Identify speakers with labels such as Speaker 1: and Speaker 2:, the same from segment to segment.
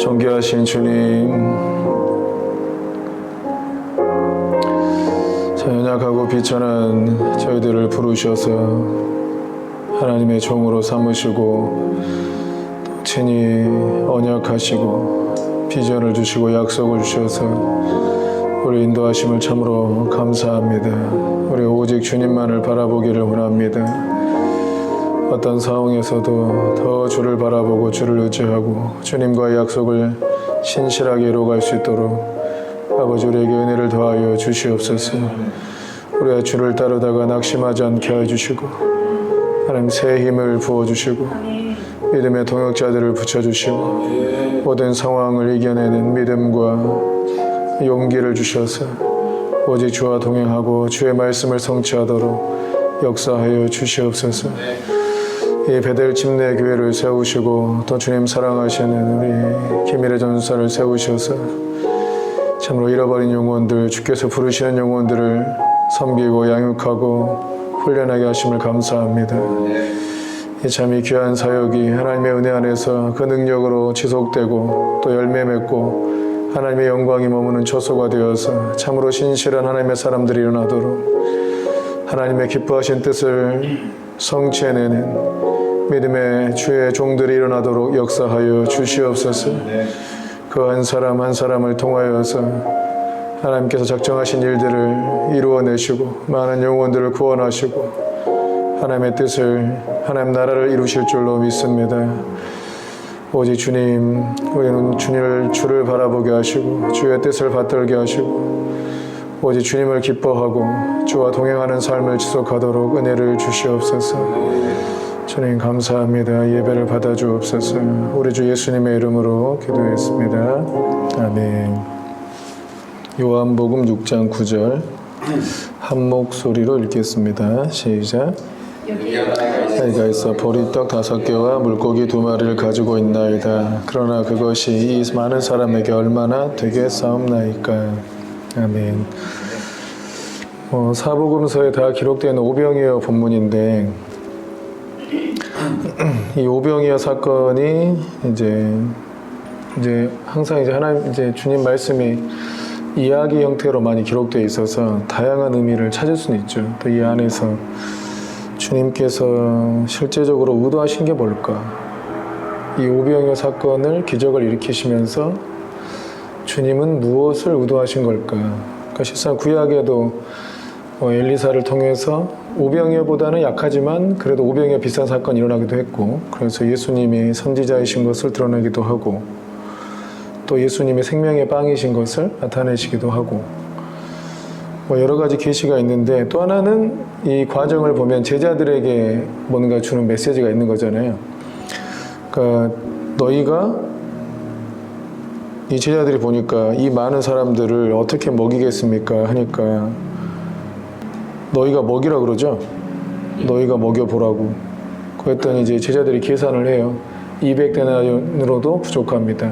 Speaker 1: 존귀하신 주님, 연약하고 비천한 저희들을 부르셔서 하나님의 종으로 삼으시고 또 친히 언약하시고 비전을 주시고 약속을 주셔서 우리 인도하심을 참으로 감사합니다. 우리 오직 주님만을 바라보기를 원합니다. 어떤 상황에서도 더 주를 바라보고 주를 의지하고 주님과의 약속을 신실하게 이루어갈 수 있도록 아버지 우리에게 은혜를 더하여 주시옵소서. 우리가 주를 따르다가 낙심하지 않게 해주시고 하나님 새 힘을 부어주시고 믿음의 동역자들을 붙여주시고 모든 상황을 이겨내는 믿음과 용기를 주셔서 오직 주와 동행하고 주의 말씀을 성취하도록 역사하여 주시옵소서. 이 베델 침례 교회를 세우시고 또 주님 사랑하시는 우리 김일의 전사를 세우셔서 참으로 잃어버린 영혼들, 주께서 부르시는 영혼들을 섬기고 양육하고 훈련하게 하심을 감사합니다. 참 이 귀한 사역이 하나님의 은혜 안에서 그 능력으로 지속되고 또 열매 맺고 하나님의 영광이 머무는 처소가 되어서 참으로 신실한 하나님의 사람들이 일어나도록 하나님의 기뻐하신 뜻을 성취해내는 믿음의 주의 종들이 일어나도록 역사하여 주시옵소서. 그 한 사람 한 사람을 통하여서 하나님께서 작정하신 일들을 이루어내시고 많은 영혼들을 구원하시고 하나님의 뜻을 하나님 나라를 이루실 줄로 믿습니다. 오직 주님, 우리는 주를 바라보게 하시고 주의 뜻을 받들게 하시고 오직 주님을 기뻐하고 주와 동행하는 삶을 지속하도록 은혜를 주시옵소서. 주님 감사합니다. 예배를 받아주옵소서. 우리 주 예수님의 이름으로 기도했습니다. 아멘. 요한복음 6장 9절 한 목소리로 읽겠습니다. 시작. 아이가 있어 보리떡 5개와 물고기 2마리를 가지고 있나이다. 그러나 그것이 이 많은 사람에게 얼마나 되겠사옵나이까. 아멘. 사복음서에 다 기록되어 있는 오병이어 본문인데 이 오병이어 사건이 이제 항상 하나님 주님 말씀이 이야기 형태로 많이 기록되어 있어서 다양한 의미를 찾을 수는 있죠. 또 이 안에서 주님께서 실제적으로 의도하신 게 뭘까? 이 오병이어 사건을 기적을 일으키시면서 주님은 무엇을 의도하신 걸까? 그러니까 실상 구약에도 엘리사를 통해서 오병이어보다는 약하지만 그래도 오병이어 비슷한 사건이 일어나기도 했고 그래서 예수님이 선지자이신 것을 드러내기도 하고 또 예수님이 생명의 빵이신 것을 나타내시기도 하고 여러 가지 계시가 있는데 또 하나는 이 과정을 보면 제자들에게 뭔가 주는 메시지가 있는 거잖아요. 그러니까 너희가 이 제자들이 보니까 이 많은 사람들을 어떻게 먹이겠습니까 하니까 너희가 먹이라 그러죠. 너희가 먹여보라고. 그랬더니 이제 제자들이 계산을 해요. 200데나리온으로도 부족합니다.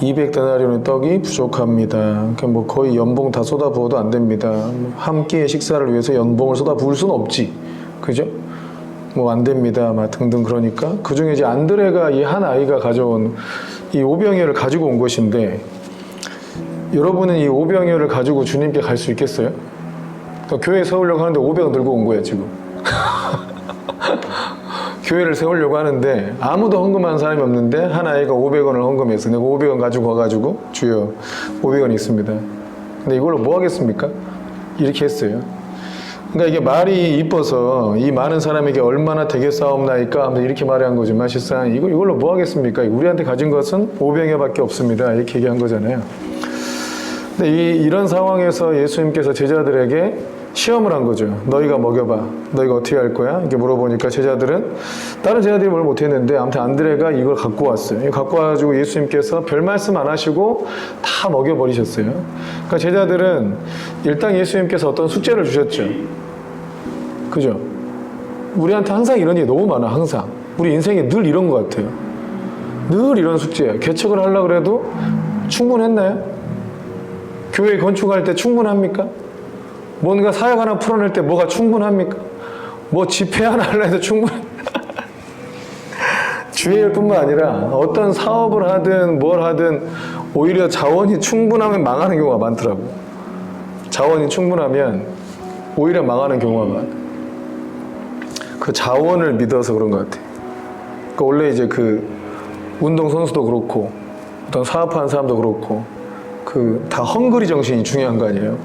Speaker 1: 200데나리온의 떡이 부족합니다. 그러니까 거의 연봉 다 쏟아부어도 안 됩니다. 한 끼의 식사를 위해서 연봉을 쏟아부을 수는 없지. 그죠? 안 됩니다. 등등 그러니까. 그 중에 이제 안드레가 이 한 아이가 가져온 이 오병이어를 가지고 온 것인데 여러분은 이 오병이어를 가지고 주님께 갈 수 있겠어요? 그러니까 교회 세우려고 하는데 500원 들고 온 거예요, 지금. 교회를 세우려고 하는데 아무도 헌금한 사람이 없는데 한 아이가 500원을 헌금해서 내가 500원 가지고 와가지고 주여 500원 있습니다. 근데 이걸로 뭐 하겠습니까? 이렇게 했어요. 그러니까 이게 말이 이뻐서 이 많은 사람에게 얼마나 되겠사옵나이까 하면서 이렇게 말한 거지만 실상 이걸로 뭐 하겠습니까? 우리한테 가진 것은 500여밖에 없습니다. 이렇게 얘기한 거잖아요. 근데 이런 상황에서 예수님께서 제자들에게 시험을 한 거죠. 너희가 먹여봐. 너희가 어떻게 할 거야? 이렇게 물어보니까 제자들은 다른 제자들이 뭘 못했는데 아무튼 안드레가 이걸 갖고 왔어요. 갖고 와가지고 예수님께서 별 말씀 안 하시고 다 먹여버리셨어요. 그러니까 제자들은 일단 예수님께서 어떤 숙제를 주셨죠. 그죠? 우리한테 항상 이런 일이 너무 많아. 항상 우리 인생에 늘 이런 것 같아요. 늘 이런 숙제예요. 개척을 하려고 해도 충분했나요? 교회 건축할 때 충분합니까? 뭔가 사역 하나 풀어낼 때 뭐가 충분합니까? 집회 하나 하려 해도 주의일 뿐만 아니라 어떤 사업을 하든 뭘 하든 오히려 자원이 충분하면 망하는 경우가 많더라고. 자원이 충분하면 오히려 망하는 경우가 많아. 그 자원을 믿어서 그런 것 같아. 그러니까 원래 이제 그 운동선수도 그렇고 어떤 사업하는 사람도 그렇고 그 다 헝그리 정신이 중요한 거 아니에요?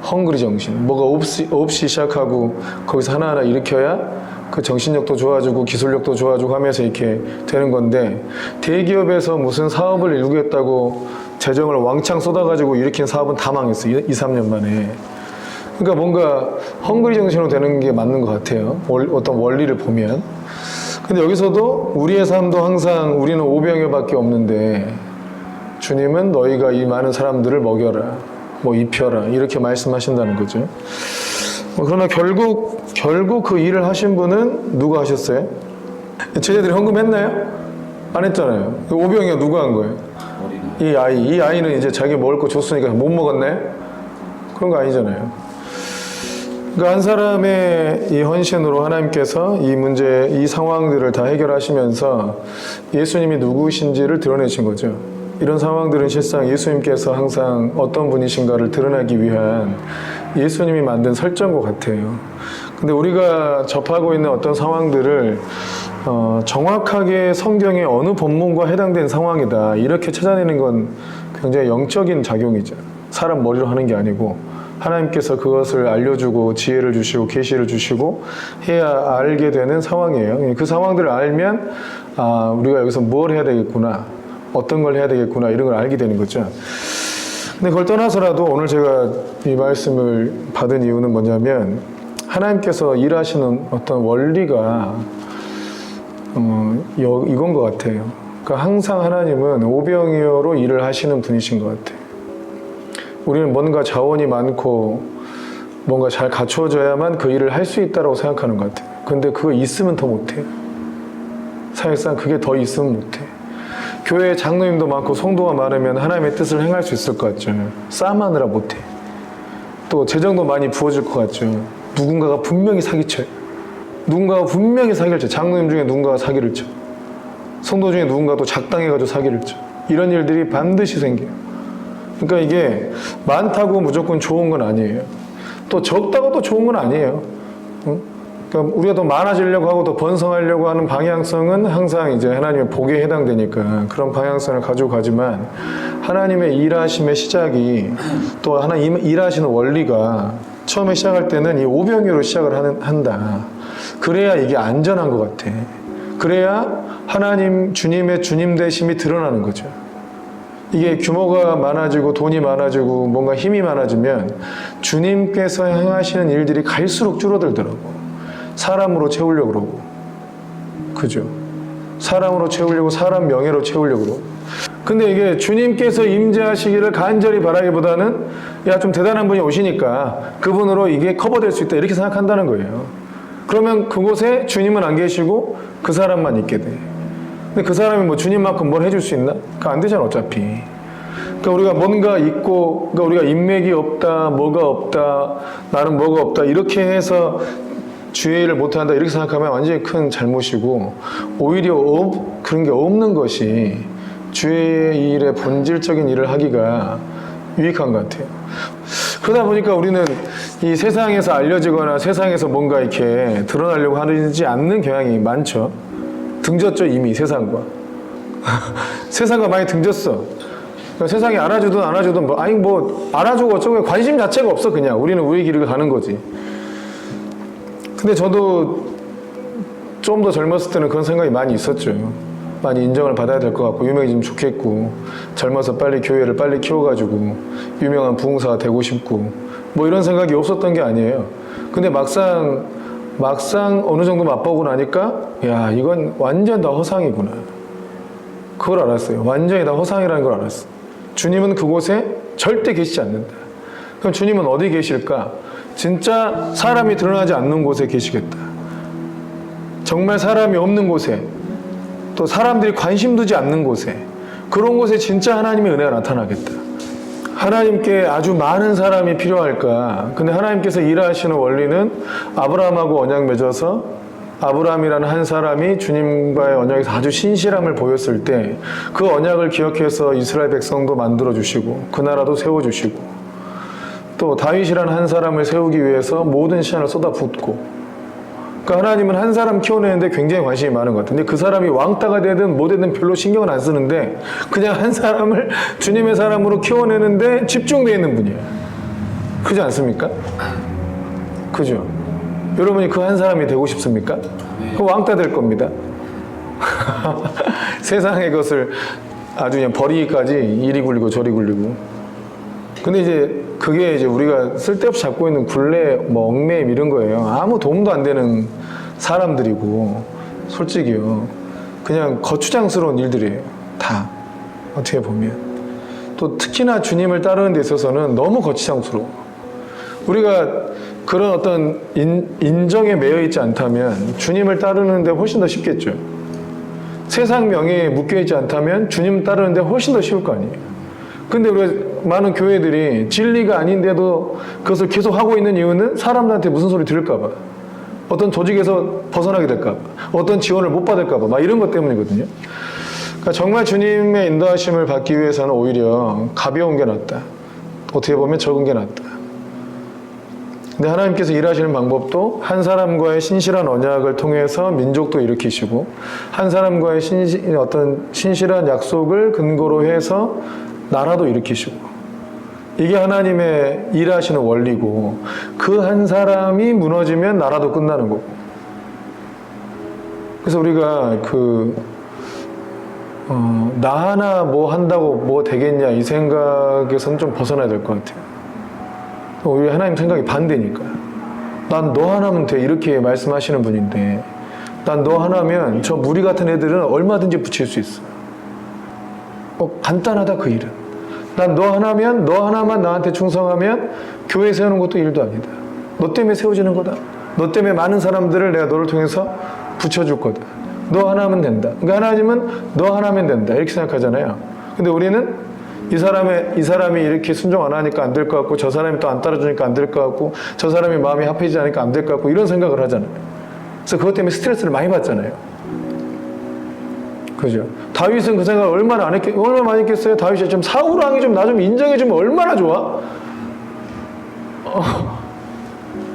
Speaker 1: 헝그리 정신. 뭐가 없이 시작하고 거기서 하나하나 일으켜야 그 정신력도 좋아지고 기술력도 좋아지고 하면서 이렇게 되는 건데, 대기업에서 무슨 사업을 일구겠다고 재정을 왕창 쏟아가지고 일으킨 사업은 다 망했어. 2, 3년 만에. 그러니까 뭔가 헝그리 정신으로 되는 게 맞는 것 같아요. 어떤 원리를 보면. 근데 여기서도 우리의 삶도 항상 우리는 오병이어밖에 없는데 주님은 너희가 이 많은 사람들을 먹여라, 뭐 입혀라 이렇게 말씀하신다는 거죠. 그러나 결국 그 일을 하신 분은 누가 하셨어요? 제자들이 헌금했나요? 안 했잖아요. 오병이어 누가 한 거예요? 이 아이는 이제 자기 먹을 거 줬으니까 못 먹었나요? 그런 거 아니잖아요. 그러니까 한 사람의 이 헌신으로 하나님께서 이 문제, 이 상황들을 다 해결하시면서 예수님이 누구신지를 드러내신 거죠. 이런 상황들은 실상 예수님께서 항상 어떤 분이신가를 드러내기 위한 예수님이 만든 설정인 것 같아요. 근데 우리가 접하고 있는 어떤 상황들을 정확하게 성경의 어느 본문과 해당된 상황이다 이렇게 찾아내는 건 굉장히 영적인 작용이죠. 사람 머리로 하는 게 아니고 하나님께서 그것을 알려주고 지혜를 주시고 계시를 주시고 해야 알게 되는 상황이에요. 그 상황들을 알면 우리가 여기서 뭘 해야 되겠구나, 어떤 걸 해야 되겠구나 이런 걸 알게 되는 거죠. 근데 그걸 떠나서라도 오늘 제가 이 말씀을 받은 이유는 뭐냐면, 하나님께서 일하시는 어떤 원리가 이건 것 같아요. 그러니까 항상 하나님은 오병이어로 일을 하시는 분이신 것 같아요. 우리는 뭔가 자원이 많고 뭔가 잘 갖추어져야만 그 일을 할 수 있다고 생각하는 것 같아요. 근데 그거 있으면 더 못해요. 사실상 그게 더 있으면 못해요. 교회에 장로님도 많고 성도가 많으면 하나님의 뜻을 행할 수 있을 것 같죠. 싸움하느라 못해. 또 재정도 많이 부어질 것 같죠. 누군가가 분명히 사기쳐요. 누군가가 분명히 사기를 쳐. 장로님 중에 누군가가 사기를 쳐. 성도 중에 누군가 또 작당해가지고 사기를 쳐. 이런 일들이 반드시 생겨요. 그러니까 이게 많다고 무조건 좋은 건 아니에요. 또 적다고 또 좋은 건 아니에요. 그러니까 우리가 더 많아지려고 하고 더 번성하려고 하는 방향성은 항상 이제 하나님의 복에 해당되니까 그런 방향성을 가지고 가지만, 하나님의 일하심의 시작이 또 하나님 일하시는 원리가 처음에 시작할 때는 이 오병이어로 시작을 한다. 그래야 이게 안전한 것 같아. 그래야 하나님 주님의 주님 되심이 드러나는 거죠. 이게 규모가 많아지고 돈이 많아지고 뭔가 힘이 많아지면 주님께서 행하시는 일들이 갈수록 줄어들더라고. 사람으로 채우려고 그러고, 그죠? 사람으로 채우려고, 사람 명예로 채우려고 그러고. 근데 이게 주님께서 임재하시기를 간절히 바라기보다는 야, 좀 대단한 분이 오시니까 그분으로 이게 커버될 수 있다 이렇게 생각한다는 거예요. 그러면 그곳에 주님은 안 계시고 그 사람만 있게 돼. 근데 그 사람이 뭐 주님만큼 뭘 해줄 수 있나? 그거 안 되잖아 어차피. 그러니까 우리가 뭔가 있고, 그러니까 우리가 인맥이 없다, 뭐가 없다, 나는 뭐가 없다 이렇게 해서 주의 일을 못한다 이렇게 생각하면 완전히 큰 잘못이고, 오히려 그런 게 없는 것이 주의 일의 본질적인 일을 하기가 유익한 것 같아요. 그러다 보니까 우리는 이 세상에서 알려지거나 세상에서 뭔가 이렇게 드러나려고 하지 않는 경향이 많죠. 등졌죠 이미 세상과. 세상과 많이 등졌어. 그러니까 세상이 알아주든 안 알아주든 뭐 알아주고 어쩌고 관심 자체가 없어. 그냥 우리는 우리 길을 가는 거지. 근데 저도 좀 더 젊었을 때는 그런 생각이 많이 있었죠. 많이 인정을 받아야 될 것 같고 유명해지면 좋겠고, 젊어서 빨리 교회를 빨리 키워가지고 유명한 부흥사가 되고 싶고 뭐 이런 생각이 없었던 게 아니에요. 근데 막상 어느 정도 맛보고 나니까 야, 이건 완전 다 허상이구나. 그걸 알았어요. 완전히 다 허상이라는 걸 알았어요. 주님은 그곳에 절대 계시지 않는다. 그럼 주님은 어디 계실까? 진짜 사람이 드러나지 않는 곳에 계시겠다. 정말 사람이 없는 곳에, 또 사람들이 관심 두지 않는 곳에, 그런 곳에 진짜 하나님의 은혜가 나타나겠다. 하나님께 아주 많은 사람이 필요할까? 근데 하나님께서 일하시는 원리는 아브라함하고 언약 맺어서 아브라함이라는 한 사람이 주님과의 언약에서 아주 신실함을 보였을 때 그 언약을 기억해서 이스라엘 백성도 만들어주시고 그 나라도 세워주시고 또 다윗이라는 한 사람을 세우기 위해서 모든 시간을 쏟아붓고 그러니까 하나님은 한 사람 키워내는데 굉장히 관심이 많은 것 같아요. 근데 그 사람이 왕따가 되든 뭐 되든 별로 신경을 안 쓰는데 그냥 한 사람을 주님의 사람으로 키워내는데 집중되어 있는 분이에요. 그렇지 않습니까? 그죠? 여러분이 그 한 사람이 되고 싶습니까? 그 왕따 될 겁니다. 세상의 것을 아주 그냥 버리기까지 이리 굴리고 저리 굴리고. 근데 이제 그게 이제 우리가 쓸데없이 잡고 있는 굴레, 뭐 얽매임 이런 거예요. 아무 도움도 안 되는 사람들이고, 솔직히요. 그냥 거추장스러운 일들이에요. 다. 어떻게 보면. 또 특히나 주님을 따르는 데 있어서는 너무 거추장스러워. 우리가 그런 어떤 인정에 매여 있지 않다면 주님을 따르는데 훨씬 더 쉽겠죠. 세상 명예에 묶여 있지 않다면 주님 따르는데 훨씬 더 쉬울 거 아니에요. 근데 우리가 많은 교회들이 진리가 아닌데도 그것을 계속 하고 있는 이유는 사람들한테 무슨 소리 들을까 봐, 어떤 조직에서 벗어나게 될까 봐, 어떤 지원을 못 받을까 봐, 막 이런 것 때문이거든요. 그러니까 정말 주님의 인도하심을 받기 위해서는 오히려 가벼운 게 낫다. 어떻게 보면 적은 게 낫다. 근데 하나님께서 일하시는 방법도 한 사람과의 신실한 언약을 통해서 민족도 일으키시고 한 사람과의 어떤 신실한 약속을 근거로 해서 나라도 일으키시고, 이게 하나님의 일하시는 원리고 그 한 사람이 무너지면 나라도 끝나는 거고. 그래서 우리가 나 하나 뭐 한다고 뭐 되겠냐 이 생각에서는 좀 벗어나야 될 것 같아요. 우리 하나님 생각이 반대니까. 난 너 하나면 돼 이렇게 말씀하시는 분인데 난 너 하나면 저 무리 같은 애들은 얼마든지 붙일 수 있어. 간단하다 그 일은. 난 너 하나면 너 하나만 나한테 충성하면 교회 세우는 것도 일도 아니다. 너 때문에 세워지는 거다. 너 때문에 많은 사람들을 내가 너를 통해서 붙여줄 거다. 너 하나면 된다. 그러니까 하나님은 너 하나면 된다 이렇게 생각하잖아요. 근데 우리는 이 사람이 이렇게 순종 안 하니까 안 될 것 같고 저 사람이 또 안 따라주니까 안 될 것 같고 저 사람이 마음이 합해지지 않으니까 안 될 것 같고 이런 생각을 하잖아요. 그래서 그것 때문에 스트레스를 많이 받잖아요. 그죠? 다윗은 그 생각을 얼마나 많이 했겠어요? 다윗이 좀 사울 왕이 좀 나 좀 인정해주면 얼마나 좋아?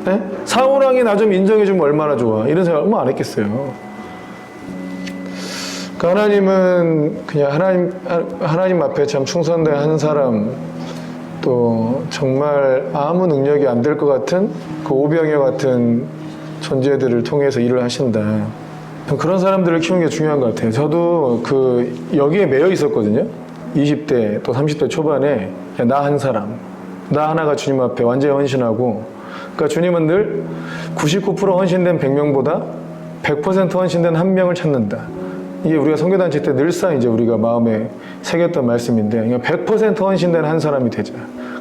Speaker 1: 네? 사울 왕이 나 좀 인정해주면 얼마나 좋아? 이런 생각을 얼마나 안 했겠어요? 그러니까 하나님은 그냥 하나님 앞에 참 충성된 한 사람, 또 정말 아무 능력이 안 될 것 같은 그 오병이어 같은 존재들을 통해서 일을 하신다. 그런 사람들을 키우는 게 중요한 것 같아요. 저도 여기에 매여 있었거든요. 20대 또 30대 초반에 나 한 사람, 나 하나가 주님 앞에 완전히 헌신하고, 그러니까 주님은 늘 99% 헌신된 100명보다 100% 헌신된 한 명을 찾는다. 이게 우리가 선교단체 때 늘상 이제 우리가 마음에 새겼던 말씀인데, 그러니까 100% 헌신된 한 사람이 되자.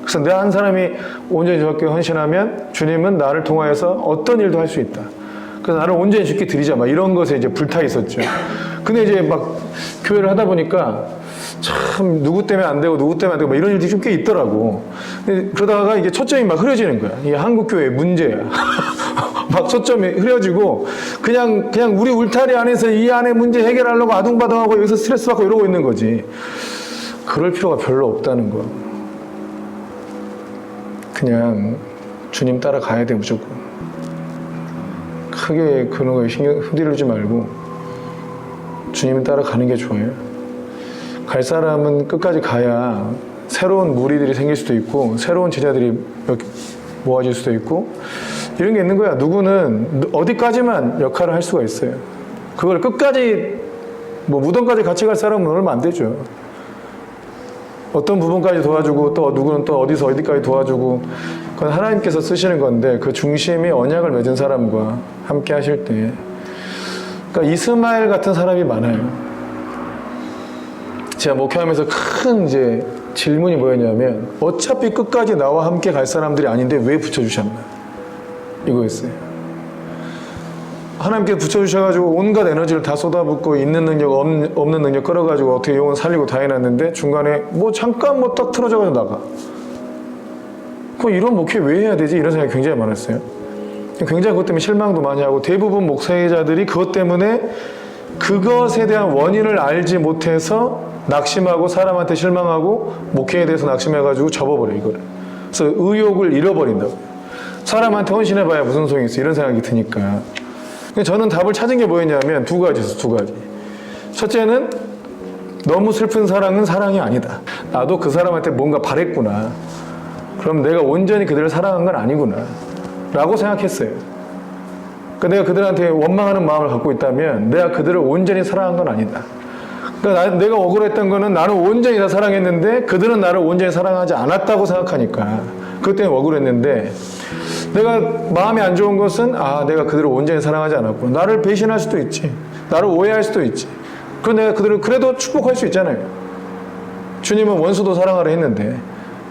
Speaker 1: 그래서 내 한 사람이 온전히 저렇게 헌신하면 주님은 나를 통하여서 어떤 일도 할 수 있다. 그래서 나를 온전히 주께 드리자, 막 이런 것에 이제 불타 있었죠. 근데 이제 막 교회를 하다 보니까 참 누구 때문에 안 되고 막 이런 일들이 좀 꽤 있더라고. 근데 그러다가 이게 초점이 막 흐려지는 거야. 이게 한국교회의 문제야. 막 초점이 흐려지고 그냥 우리 울타리 안에서 이 안에 문제 해결하려고 아둥바둥하고 여기서 스트레스 받고 이러고 있는 거지. 그럴 필요가 별로 없다는 거. 그냥 주님 따라가야 돼 무조건. 크게 그런 거에 신경 흔들리지 말고 주님 따라가는 게 좋아요. 갈 사람은 끝까지 가야 새로운 무리들이 생길 수도 있고 새로운 제자들이 모아질 수도 있고 이런 게 있는 거야. 누구는 어디까지만 역할을 할 수가 있어요. 그걸 끝까지 뭐 무덤까지 같이 갈 사람은 얼마 안 되죠. 어떤 부분까지 도와주고 또 누구는 또 어디서 어디까지 도와주고, 그건 하나님께서 쓰시는 건데 그 중심이 언약을 맺은 사람과 함께 하실 때, 그러니까 이스마엘 같은 사람이 많아요. 제가 목회하면서 큰 이제 질문이 뭐였냐면, 어차피 끝까지 나와 함께 갈 사람들이 아닌데 왜 붙여주셨나, 이거였어요. 하나님께서 붙여주셔가지고 온갖 에너지를 다 쏟아붓고 있는 능력 없는 능력 끌어가지고 어떻게 영혼 살리고 다 해놨는데 중간에 뭐 잠깐 뭐 딱 틀어져가지고 나가. 그럼 이런 목회 왜 해야 되지? 이런 생각이 굉장히 많았어요. 굉장히 그것 때문에 실망도 많이 하고, 대부분 목사자들이 그것 때문에 그것에 대한 원인을 알지 못해서 낙심하고 사람한테 실망하고 목회에 대해서 낙심해가지고 접어버려 이거를. 그래서 의욕을 잃어버린다고. 사람한테 헌신해봐야 무슨 소용이 있어, 이런 생각이 드니까. 저는 답을 찾은 게 뭐였냐면 두 가지였어. 두 가지. 첫째는 너무 슬픈 사랑은 사랑이 아니다. 나도 그 사람한테 뭔가 바랬구나. 그럼 내가 온전히 그들을 사랑한 건 아니구나 라고 생각했어요. 그러니까 내가 그들한테 원망하는 마음을 갖고 있다면 내가 그들을 온전히 사랑한 건 아니다. 그러니까 내가 억울했던 거는 나는 온전히 다 사랑했는데 그들은 나를 온전히 사랑하지 않았다고 생각하니까 그것 때문에 억울했는데, 내가 마음이 안 좋은 것은 내가 그들을 온전히 사랑하지 않았구나. 나를 배신할 수도 있지. 나를 오해할 수도 있지. 그럼 내가 그들을 그래도 축복할 수 있잖아요. 주님은 원수도 사랑하라 했는데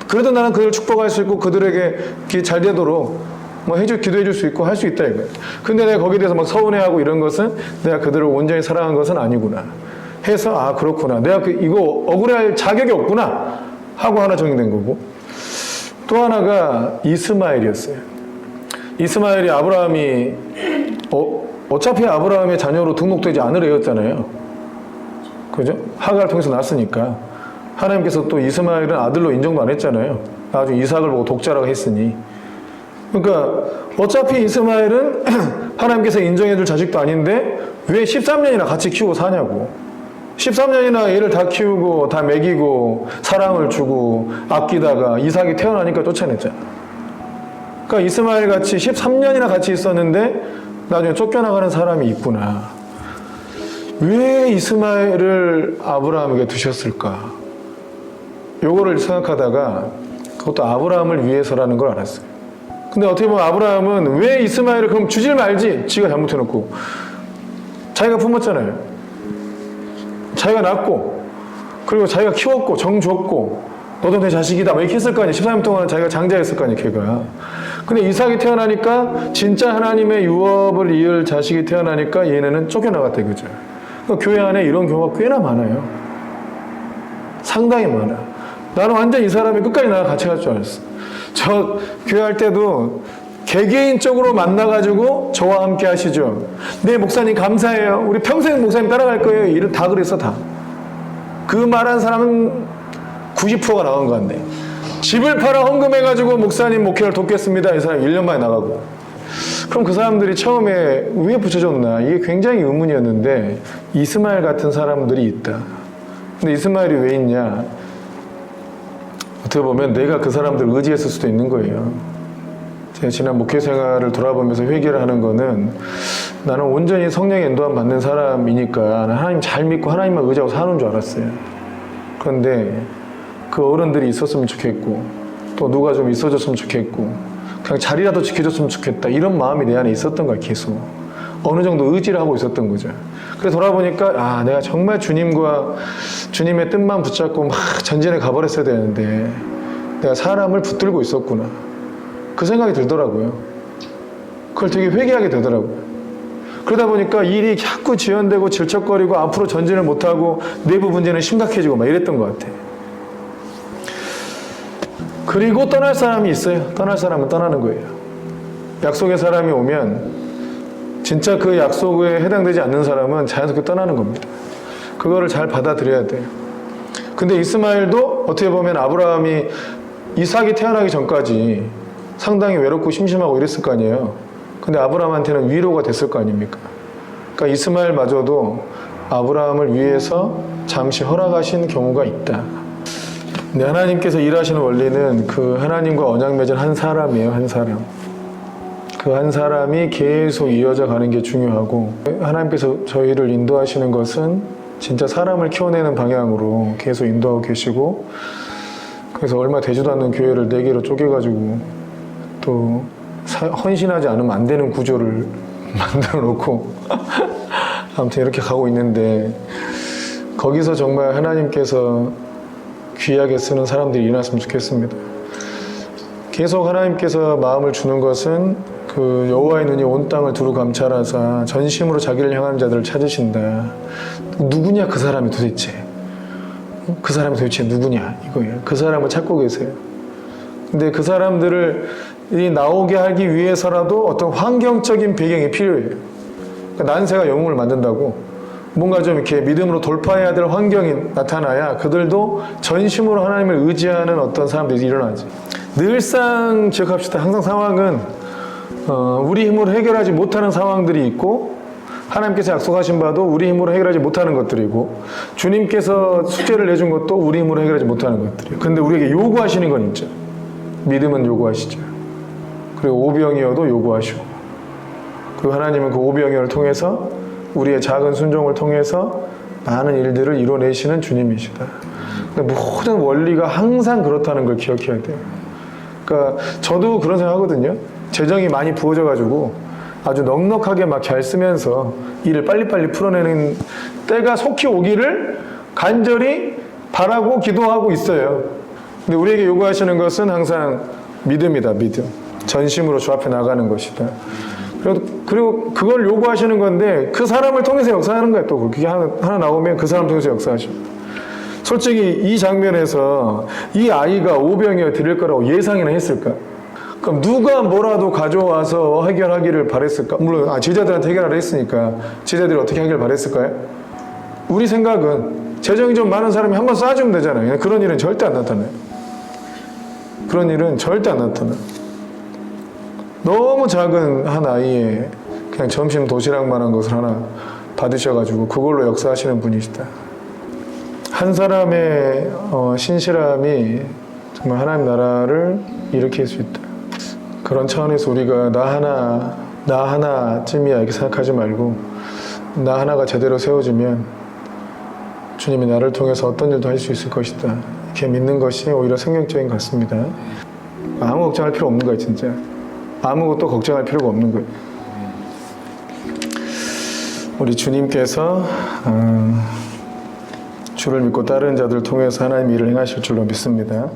Speaker 1: 그래도 나는 그들을 축복할 수 있고 그들에게 잘 되도록 기도해 줄 수 있고 할 수 있다 이거예요. 근데 내가 거기에 대해서 막 서운해하고 이런 것은 내가 그들을 온전히 사랑한 것은 아니구나 해서 그렇구나. 내가 이거 억울해할 자격이 없구나 하고 하나 정리된 거고, 또 하나가 이스마엘이었어요. 이스마엘이 아브라함이 어차피 아브라함의 자녀로 등록되지 않을 애였잖아요. 그죠? 하가를 통해서 낳았으니까 하나님께서 또 이스마엘은 아들로 인정도 안 했잖아요. 나중에 이삭을 보고 독자라고 했으니. 그러니까 어차피 이스마엘은 하나님께서 인정해줄 자식도 아닌데 왜 13년이나 같이 키우고 사냐고. 13년이나 얘를 다 키우고 다 먹이고 사랑을 주고 아끼다가 이삭이 태어나니까 쫓아냈잖아. 그러니까 이스마엘 같이 13년이나 같이 있었는데 나중에 쫓겨나가는 사람이 있구나. 왜 이스마엘을 아브라함에게 두셨을까? 요거를 생각하다가 그것도 아브라함을 위해서라는 걸 알았어요. 근데 어떻게 보면 아브라함은 왜 이스마엘을 그럼 주질 말지, 지가 잘못해놓고. 자기가 품었잖아요. 자기가 낳고 그리고 자기가 키웠고 정 줬고 너도 내 자식이다 막 이렇게 했을 거 아니야. 13년 동안 자기가 장자였을 거 아니야, 걔가. 근데 이삭이 태어나니까 진짜 하나님의 유업을 이을 자식이 태어나니까 얘네는 쫓겨나갔다 이거죠. 그러니까 교회 안에 이런 경우가 꽤나 많아요. 상당히 많아. 나는 완전 이 사람이 끝까지 나랑 같이 갈 줄 알았어. 저 교회 할 때도 개개인적으로 만나가지고 저와 함께 하시죠. 네, 목사님 감사해요. 우리 평생 목사님 따라갈 거예요. 이런 다 그랬어, 다. 그 말한 사람은 90%가 나온 것 같네. 집을 팔아 헌금해가지고 목사님 목회를 돕겠습니다. 이 사람 1년 만에 나가고. 그럼 그 사람들이 처음에 왜 붙여줬나? 이게 굉장히 의문이었는데 이스마엘 같은 사람들이 있다. 근데 이스마엘이 왜 있냐? 어떻게 보면 내가 그 사람들을 의지했을 수도 있는 거예요. 제가 지난 목회 생활을 돌아보면서 회개를 하는 거는 나는 온전히 성령의 인도함 받는 사람이니까 하나님 잘 믿고 하나님만 의지하고 사는 줄 알았어요. 그런데 그 어른들이 있었으면 좋겠고 또 누가 좀 있어줬으면 좋겠고 그냥 자리라도 지켜줬으면 좋겠다 이런 마음이 내 안에 있었던 거야. 계속 어느 정도 의지를 하고 있었던 거죠. 그래서 돌아보니까 내가 정말 주님과 주님의 뜻만 붙잡고 막 전진해 가버렸어야 되는데 내가 사람을 붙들고 있었구나, 그 생각이 들더라고요. 그걸 되게 회개하게 되더라고요. 그러다 보니까 일이 자꾸 지연되고 질척거리고 앞으로 전진을 못하고 내부 문제는 심각해지고 막 이랬던 것 같아. 그리고 떠날 사람이 있어요. 떠날 사람은 떠나는 거예요. 약속의 사람이 오면 진짜 그 약속에 해당되지 않는 사람은 자연스럽게 떠나는 겁니다. 그거를 잘 받아들여야 돼요. 근데 이스마엘도 어떻게 보면 아브라함이 이삭이 태어나기 전까지 상당히 외롭고 심심하고 이랬을 거 아니에요. 근데 아브라함한테는 위로가 됐을 거 아닙니까? 그러니까 이스마엘마저도 아브라함을 위해서 잠시 허락하신 경우가 있다. 근데 하나님께서 일하시는 원리는 그 하나님과 언약 맺은 한 사람이에요. 한 사람. 그 한 사람이 계속 이어져 가는 게 중요하고, 하나님께서 저희를 인도하시는 것은 진짜 사람을 키워내는 방향으로 계속 인도하고 계시고, 그래서 얼마 되지도 않는 교회를 4개로 쪼개가지고 또 헌신하지 않으면 안 되는 구조를 만들어 놓고 아무튼 이렇게 가고 있는데, 거기서 정말 하나님께서 귀하게 쓰는 사람들이 일어났으면 좋겠습니다. 계속 하나님께서 마음을 주는 것은 그 여호와의 눈이 온 땅을 두루 감찰하사 전심으로 자기를 향하는 자들을 찾으신다. 누구냐 그 사람이 도대체? 그 사람이 도대체 누구냐 이거예요. 그 사람을 찾고 계세요. 근데 그 사람들을 이 나오게 하기 위해서라도 어떤 환경적인 배경이 필요해요. 그러니까 난세가 영웅을 만든다고 뭔가 좀 이렇게 믿음으로 돌파해야 될 환경이 나타나야 그들도 전심으로 하나님을 의지하는 어떤 사람들이 일어나지. 늘상 기억합시다. 항상 상황은 우리 힘으로 해결하지 못하는 상황들이 있고 하나님께서 약속하신 바도 우리 힘으로 해결하지 못하는 것들이고 주님께서 숙제를 내준 것도 우리 힘으로 해결하지 못하는 것들이에요. 근데 우리에게 요구하시는 건 있죠. 믿음은 요구하시죠. 그리고 오병이어도 요구하시고 그리고 하나님은 그 오병이어를 통해서 우리의 작은 순종을 통해서 많은 일들을 이뤄내시는 주님이시다. 근데 모든 원리가 항상 그렇다는 걸 기억해야 돼요. 그러니까 저도 그런 생각하거든요. 재정이 많이 부어져가지고 아주 넉넉하게 막 잘 쓰면서 일을 빨리빨리 풀어내는 때가 속히 오기를 간절히 바라고 기도하고 있어요. 근데 우리에게 요구하시는 것은 항상 믿음이다. 믿음. 전심으로 주 앞에 나가는 것이다. 그리고 그걸 요구하시는 건데 그 사람을 통해서 역사하는 거야. 또 그게 하나 나오면 그 사람 통해서 역사하셔. 솔직히 이 장면에서 이 아이가 오병이어 드릴 거라고 예상이나 했을까? 그럼 누가 뭐라도 가져와서 해결하기를 바랬을까? 물론 제자들한테 해결하라 했으니까 제자들이 어떻게 하기를 바랬을까요? 우리 생각은 재정이 좀 많은 사람이 한번 쏴주면 되잖아요. 그런 일은 절대 안 나타나요. 그런 일은 절대 안 나타나요. 너무 작은 한 아이의 그냥 점심 도시락만한 것을 하나 받으셔가지고 그걸로 역사하시는 분이시다. 한 사람의 신실함이 정말 하나님 나라를 일으킬 수 있다. 그런 차원에서 우리가 나 하나쯤이야 이렇게 생각하지 말고 나 하나가 제대로 세워지면 주님이 나를 통해서 어떤 일도 할 수 있을 것이다. 이렇게 믿는 것이 오히려 생명적인 것 같습니다. 아무 걱정할 필요 없는 거예요, 진짜. 아무것도 걱정할 필요가 없는 거예요. 우리 주님께서 주를 믿고 따르는 자들을 통해서 하나님 일을 행하실 줄로 믿습니다.